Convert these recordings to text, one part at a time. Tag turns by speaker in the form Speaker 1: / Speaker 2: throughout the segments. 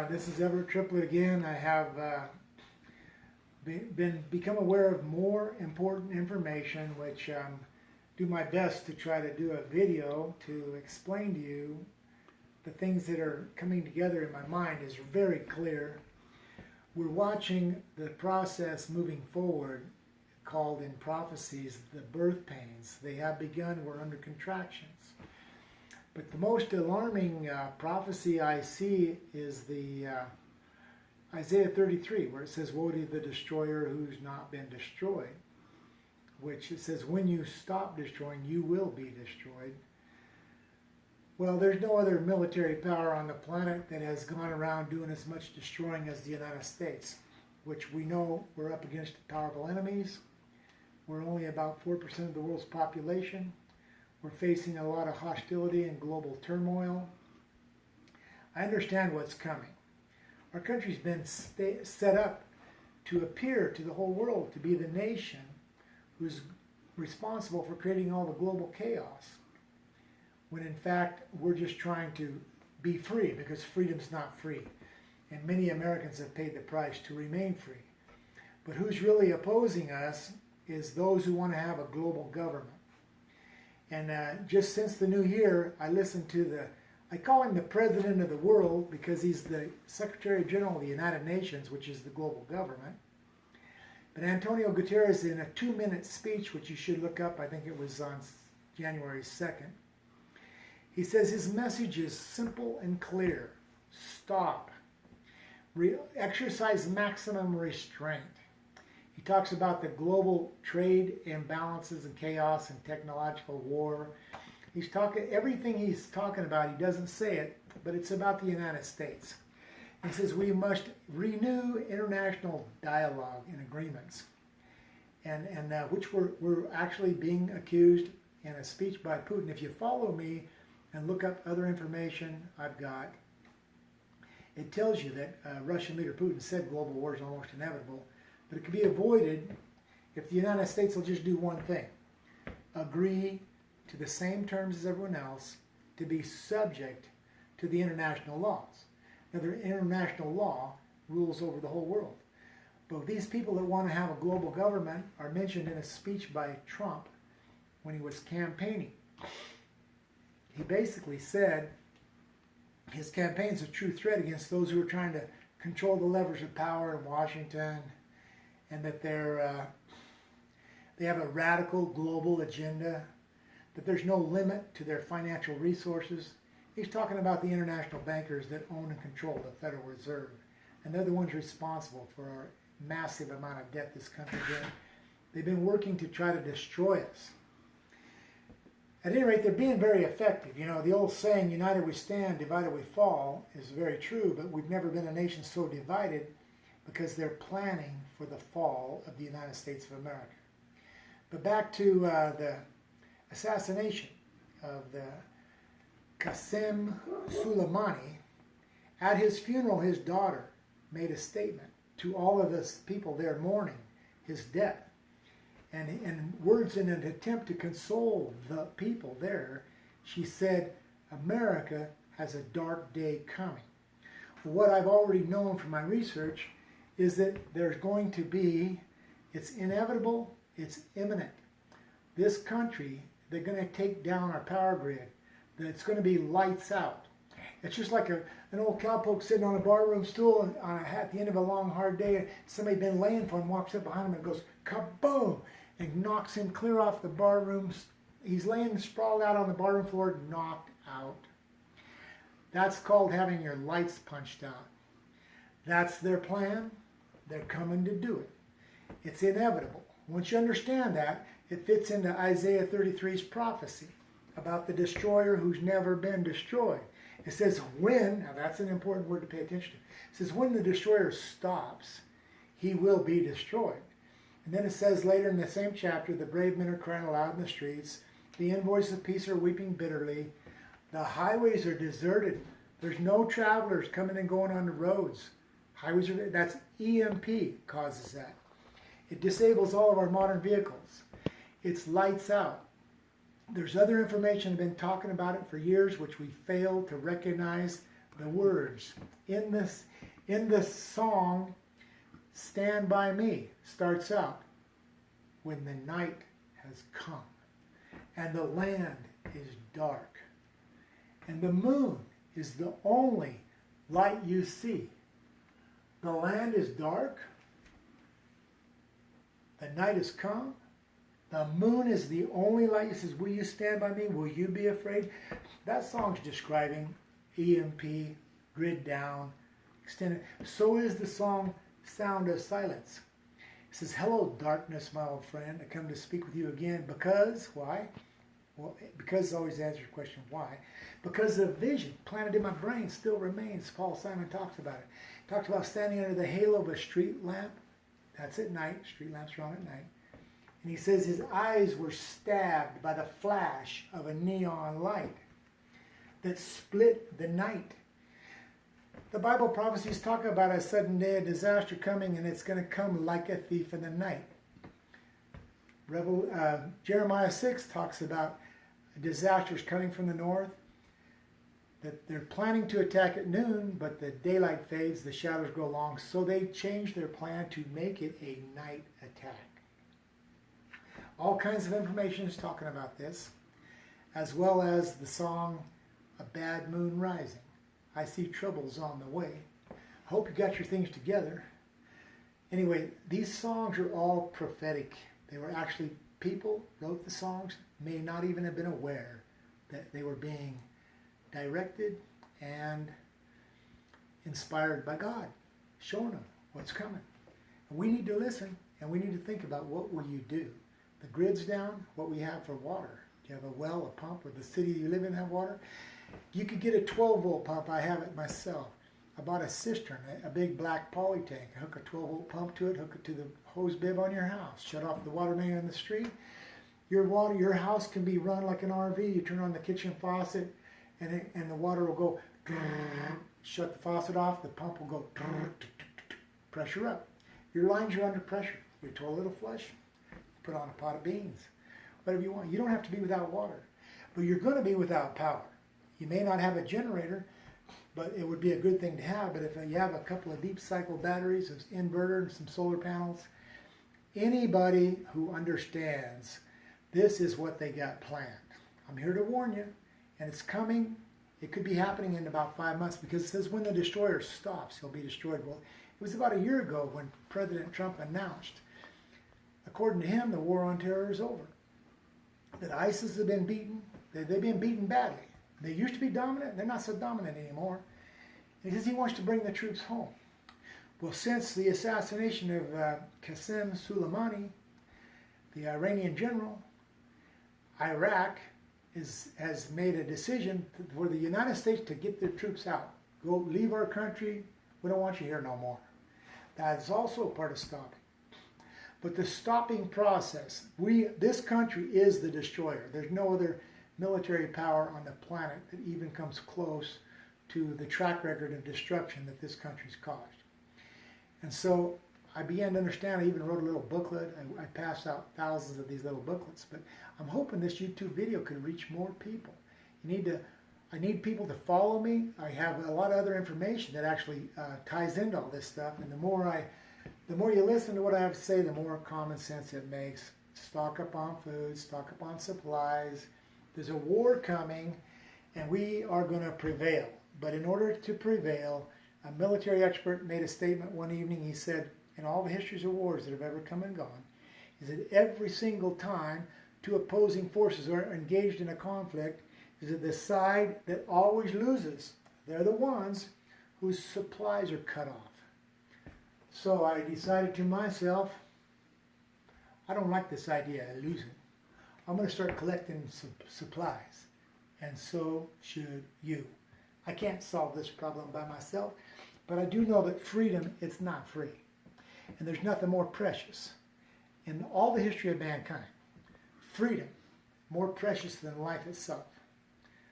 Speaker 1: This is Everett Triplet again. I have become aware of more important information, which do my best to try to do a video to explain to you the things that are coming together in my mind is very clear. We're watching the process moving forward, called in prophecies the birth pains. They have begun. We're under contractions. But the most alarming prophecy I see is the Isaiah 33, where it says, "Woe to the destroyer who's not been destroyed," which it says, when you stop destroying, you will be destroyed. Well, there's no other military power on the planet that has gone around doing as much destroying as the United States, which we know we're up against powerful enemies. We're only about 4% of the world's population. We're facing a lot of hostility and global turmoil. I understand what's coming. Our country's been set up to appear to the whole world to be the nation who's responsible for creating all the global chaos, when in fact we're just trying to be free, because freedom's not free. And many Americans have paid the price to remain free. But who's really opposing us is those who want to have a global government. And just since the new year, I listened to I call him the president of the world because he's the Secretary General of the United Nations, which is the global government. But Antonio Guterres, in a 2-minute speech, which you should look up, I think it was on January 2nd, he says his message is simple and clear. Stop. Exercise maximum restraint. He talks about the global trade imbalances and chaos and technological war. He's talking, everything he's talking about, he doesn't say it, but it's about the United States. He says we must renew international dialogue and agreements, and which we're actually being accused in a speech by Putin. If you follow me and look up other information I've got, it tells you that Russian leader Putin said global war is almost inevitable. But it can be avoided if the United States will just do one thing: agree to the same terms as everyone else, to be subject to the international laws. Now, the international law rules over the whole world. But these people that want to have a global government are mentioned in a speech by Trump when he was campaigning. He basically said his campaign's a true threat against those who are trying to control the levers of power in Washington, and that they have a radical global agenda, that there's no limit to their financial resources. He's talking about the international bankers that own and control the Federal Reserve, and they're the ones responsible for our massive amount of debt this country's in. They've been working to try to destroy us. At any rate, they're being very effective. You know, the old saying, united we stand, divided we fall, is very true, but we've never been a nation so divided, because they're planning for the fall of the United States of America. But back to the assassination of the Qasem Soleimani. At his funeral, his daughter made a statement to all of the people there mourning his death. And in words, in an attempt to console the people there, she said, "America has a dark day coming." What I've already known from my research is that there's going to be, it's inevitable, it's imminent. This country, they're going to take down our power grid. That it's going to be lights out. It's just like an old cowpoke sitting on a barroom stool at the end of a long, hard day, and somebody been laying for him, walks up behind him and goes, kaboom, and knocks him clear off the barroom. He's laying sprawled out on the barroom floor, knocked out. That's called having your lights punched out. That's their plan. They're coming to do it. It's inevitable. Once you understand that, it fits into Isaiah 33's prophecy about the destroyer who's never been destroyed. It says when, now that's an important word to pay attention to. It says when the destroyer stops, he will be destroyed. And then it says later in the same chapter, the brave men are crying aloud in the streets. The envoys of peace are weeping bitterly. The highways are deserted. There's no travelers coming and going on the roads. Highways are, that's EMP causes that. It disables all of our modern vehicles. It's lights out. There's other information. I've been talking about it for years, which we fail to recognize the words in this song, Stand By Me, starts out, when the night has come and the land is dark and the moon is the only light you see. The land is dark, the night has come, the moon is the only light. He says, will you stand by me? Will you be afraid? That song's describing EMP, grid down, extended. So is the song Sound of Silence. It says, hello, darkness, my old friend. I come to speak with you again because, why? Well, because always answers the question, why? Because the vision planted in my brain still remains. Paul Simon talks about it. He talks about standing under the halo of a street lamp. That's at night. Street lamps are on at night. And he says his eyes were stabbed by the flash of a neon light that split the night. The Bible prophecies talk about a sudden day of disaster coming, and it's going to come like a thief in the night. Jeremiah 6 talks about disasters coming from the north, that they're planning to attack at noon, but the daylight fades, the shadows grow long, so they change their plan to make it a night attack. All kinds of information is talking about this, as well as the song, A Bad Moon Rising. I see troubles on the way. Hope you got your things together. Anyway, these songs are all prophetic. They were actually, people wrote the songs, may not even have been aware that they were being directed and inspired by God, showing them what's coming. And we need to listen, and we need to think about what will you do. The grid's down, what we have for water. Do you have a well, a pump, or the city you live in have water? You could get a 12-volt pump. I have it myself. I bought a cistern, a big black poly tank. I hook a 12-volt pump to it, hook it to the hose bib on your house, shut off the water main on the street. Your house can be run like an RV. You turn on the kitchen faucet, and the water will go, shut the faucet off, the pump will go, pressure up. Your lines are under pressure. Your toilet will flush. Put on a pot of beans, whatever you want. You don't have to be without water, but you're going to be without power. You may not have a generator, but it would be a good thing to have. But if you have a couple of deep cycle batteries, an inverter, and some solar panels, anybody who understands this is what they got planned. I'm here to warn you, and it's coming. It could be happening in about 5 months, because it says when the destroyer stops, he'll be destroyed. Well, it was about a year ago when President Trump announced, according to him, the war on terror is over. That ISIS have been beaten. They've been beaten badly. They used to be dominant. They're not so dominant anymore. He says he wants to bring the troops home. Well, since the assassination of Qasem Soleimani, the Iranian general, Iraq has made a decision for the United States to get their troops out. Go, leave our country. We don't want you here no more. That is also part of stopping. But the stopping process, this country is the destroyer. There's no other military power on the planet that even comes close to the track record of destruction that this country's caused. And so I began to understand. I even wrote a little booklet. I passed out thousands of these little booklets. But I'm hoping this YouTube video could reach more people. I need people to follow me. I have a lot of other information that actually ties into all this stuff. And the more you listen to what I have to say, the more common sense it makes. Stock up on food, stock up on supplies. There's a war coming, and we are going to prevail. But in order to prevail, a military expert made a statement one evening. He said, in all the histories of wars that have ever come and gone, is that every single time two opposing forces are engaged in a conflict, is that the side that always loses, they're the ones whose supplies are cut off. So I decided to myself, I don't like this idea of losing. I'm going to start collecting supplies, and so should you. I can't solve this problem by myself, but I do know that freedom, it's not free. And there's nothing more precious in all the history of mankind. Freedom, more precious than life itself.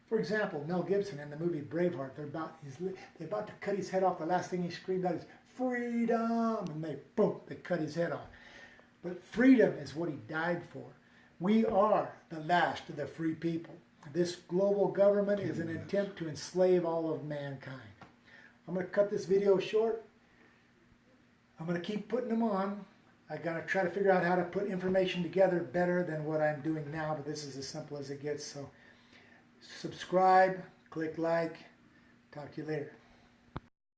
Speaker 1: For example, Mel Gibson in the movie Braveheart, they're about to cut his head off. The last thing he screamed out is, freedom! And they cut his head off. But freedom is what he died for. We are the last of the free people. This global government is an attempt to enslave all of mankind. I'm going to cut this video short. I'm going to keep putting them on. I'm going to try to figure out how to put information together better than what I'm doing now, but this is as simple as it gets. So subscribe, click like. Talk to you later.